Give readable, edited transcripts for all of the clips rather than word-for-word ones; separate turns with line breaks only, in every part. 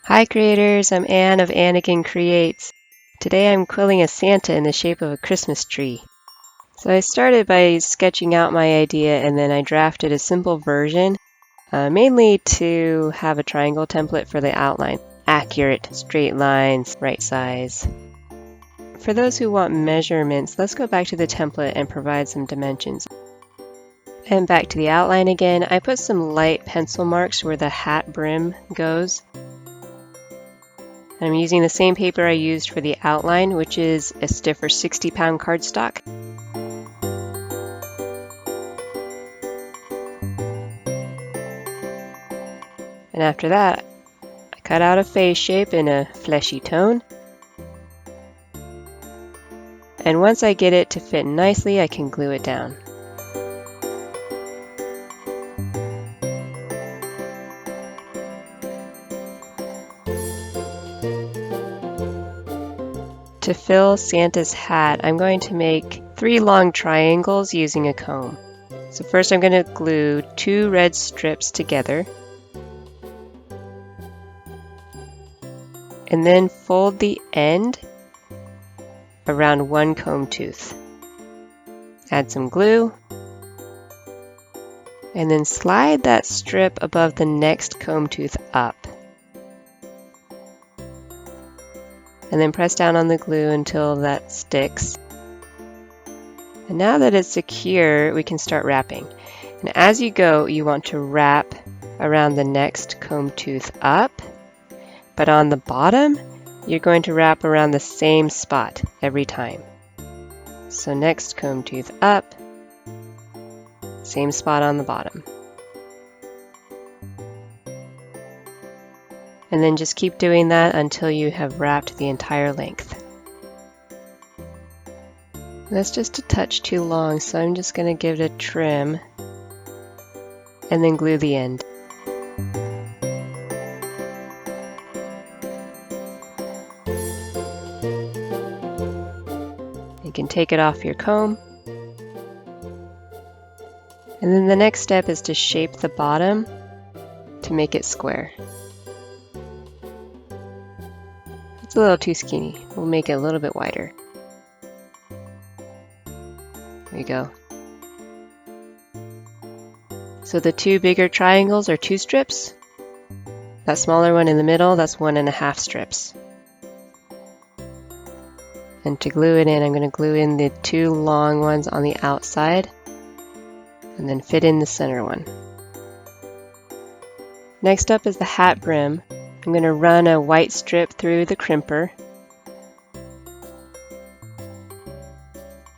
Hi creators, I'm Anne of Anakin Creates. Today I'm quilling a Santa in the shape of a Christmas tree. So I started by sketching out my idea and then I drafted a simple version, mainly to have a triangle template for the outline. Accurate, straight lines, right size. For those who want measurements, let's go back to the template and provide some dimensions. And back to the outline again, I put some light pencil marks where the hat brim goes. I'm using the same paper I used for the outline, which is a stiffer 60-pound cardstock. And after that, I cut out a face shape in a fleshy tone. And once I get it to fit nicely, I can glue it down. To fill Santa's hat, I'm going to make 3 long triangles using a comb. So first I'm going to glue 2 red strips together. And then fold the end around 1 comb tooth. Add some glue. And then slide that strip above the next comb tooth up. And then press down on the glue until that sticks. And now that it's secure, we can start wrapping. And as you go, you want to wrap around the next comb tooth up, but on the bottom, you're going to wrap around the same spot every time. So next comb tooth up, same spot on the bottom. And then just keep doing that until you have wrapped the entire length. That's just a touch too long, so I'm just going to give it a trim and then glue the end. You can take it off your comb. And then the next step is to shape the bottom to make it square. It's a little too skinny. We'll make it a little bit wider. There you go. So the 2 bigger triangles are 2 strips. That smaller one in the middle, that's 1.5 strips. And to glue it in, I'm going to glue in the 2 long ones on the outside and then fit in the center one. Next up is the hat brim. I'm going to run a white strip through the crimper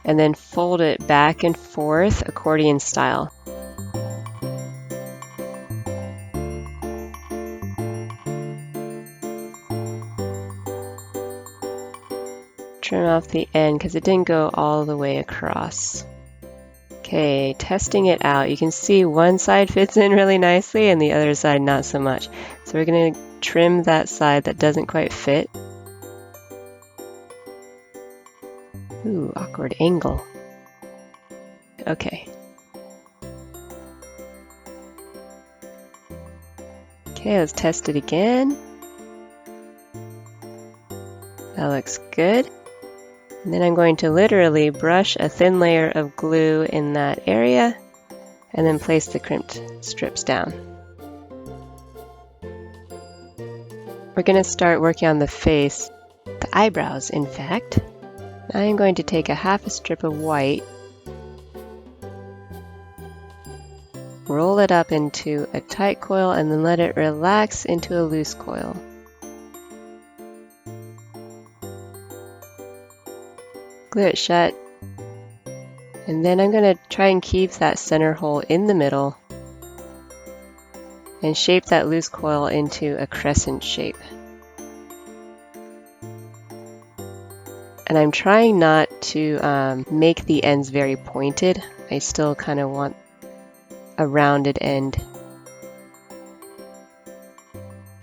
and then fold it back and forth accordion style. Trim off the end because it didn't go all the way across. Okay, testing it out. You can see one side fits in really nicely and the other side not so much. So we're going to trim that side that doesn't quite fit. Ooh, awkward angle. Okay. Okay, let's test it again. That looks good. And then I'm going to literally brush a thin layer of glue in that area and then place the crimped strips down. We're going to start working on the face, the eyebrows in fact. Now I'm going to take a half a strip of white, roll it up into a tight coil and then let it relax into a loose coil. Glue it shut. And then I'm going to try and keep that center hole in the middle and shape that loose coil into a crescent shape. And I'm trying not to make the ends very pointed. I still kind of want a rounded end.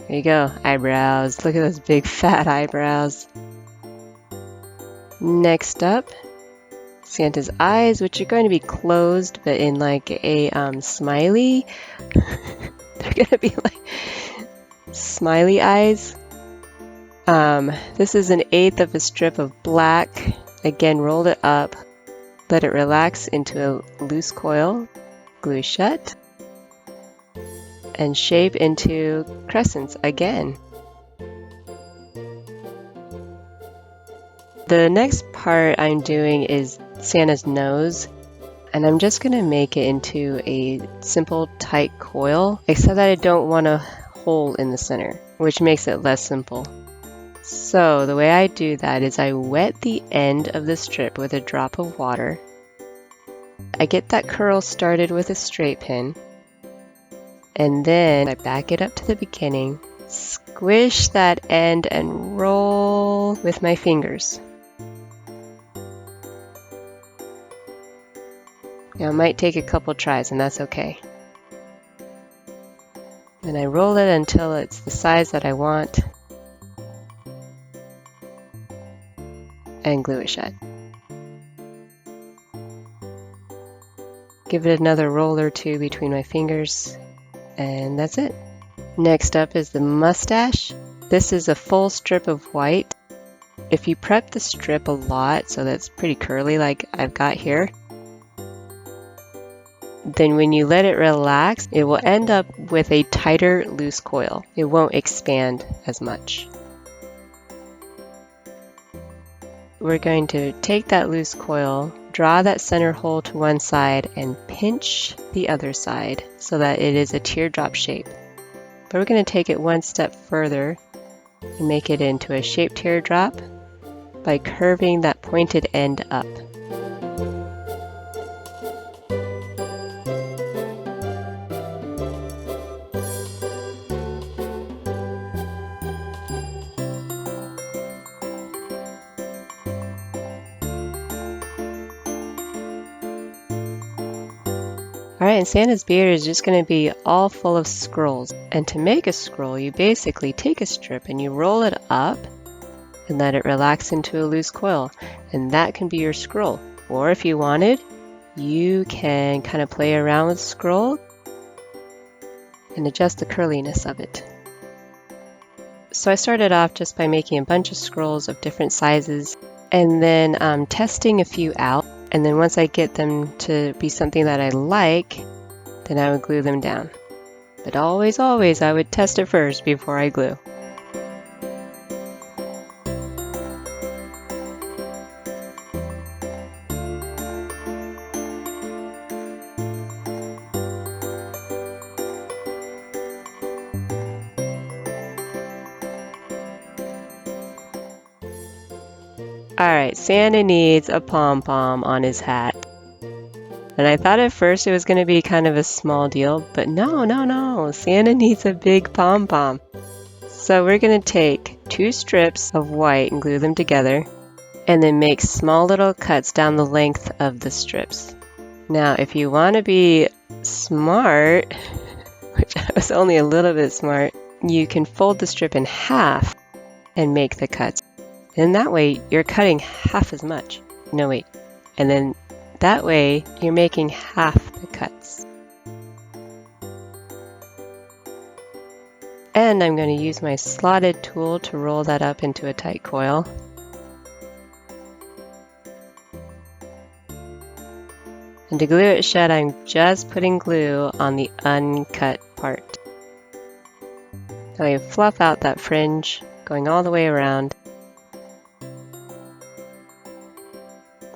There you go, eyebrows. Look at those big fat eyebrows. Next up, Santa's eyes, which are going to be closed, but in like a smiley. They're going to be like smiley eyes. This is 1/8 of a strip of black. Again, roll it up, let it relax into a loose coil, glue shut, and shape into crescents again. The next part I'm doing is Santa's nose, and I'm just going to make it into a simple tight coil, except that I don't want a hole in the center, which makes it less simple. So the way I do that is I wet the end of the strip with a drop of water. I get that curl started with a straight pin, and then I back it up to the beginning, squish that end and roll with my fingers. Now, it might take a couple tries, and that's okay. Then I roll it until it's the size that I want, and glue it shut. Give it another roll or two between my fingers, and that's it. Next up is the mustache. This is a full strip of white. If you prep the strip a lot, so that's pretty curly like I've got here, then when you let it relax, it will end up with a tighter, loose coil. It won't expand as much. We're going to take that loose coil, draw that center hole to one side, and pinch the other side so that it is a teardrop shape. But we're going to take it one step further and make it into a shaped teardrop by curving that pointed end up. Alright, and Santa's beard is just going to be all full of scrolls. And to make a scroll, you basically take a strip and you roll it up and let it relax into a loose coil. And that can be your scroll. Or if you wanted, you can kind of play around with the scroll and adjust the curliness of it. So I started off just by making a bunch of scrolls of different sizes and then testing a few out. And then once I get them to be something that I like, then I would glue them down. But always, I would test it first before I glue. Alright, Santa needs a pom-pom on his hat. And I thought at first it was going to be kind of a small deal, but no, Santa needs a big pom-pom. So we're going to take 2 strips of white and glue them together, and then make small little cuts down the length of the strips. Now, if you want to be smart, which I was only a little bit smart, you can fold the strip in half and make the cuts. And that way, you're cutting half as much. No, wait. And then that way, you're making half the cuts. And I'm going to use my slotted tool to roll that up into a tight coil. And to glue it shut, I'm just putting glue on the uncut part. Now you fluff out that fringe, going all the way around.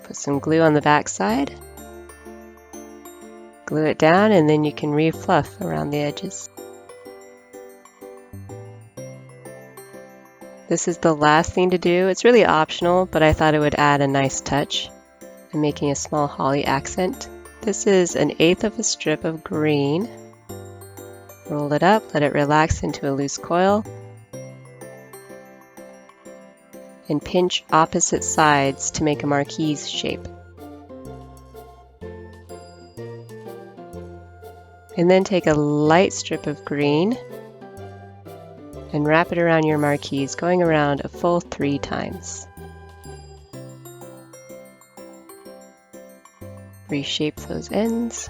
Put some glue on the back side, glue it down, and then you can re-fluff around the edges. This is the last thing to do. It's really optional, but I thought it would add a nice touch. I'm making a small holly accent. This is 1/8 of a strip of green. Roll it up, let it relax into a loose coil, and pinch opposite sides to make a marquise shape. And then take a light strip of green and wrap it around your marquise, going around a full 3 times. Reshape those ends.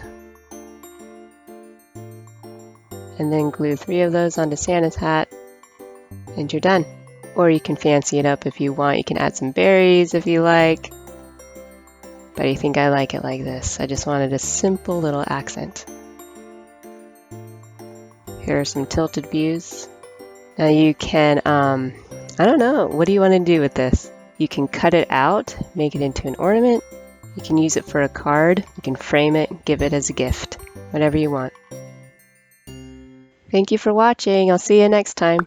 And then glue 3 of those onto Santa's hat. and you're done. Or you can fancy it up if you want. You can add some berries if you like. But I think I like it like this. I just wanted a simple little accent. Here are some tilted views. Now you can, I don't know, what do you want to do with this? You can cut it out, make it into an ornament. You can use it for a card. You can frame it, give it as a gift, whatever you want. Thank you for watching. I'll see you next time.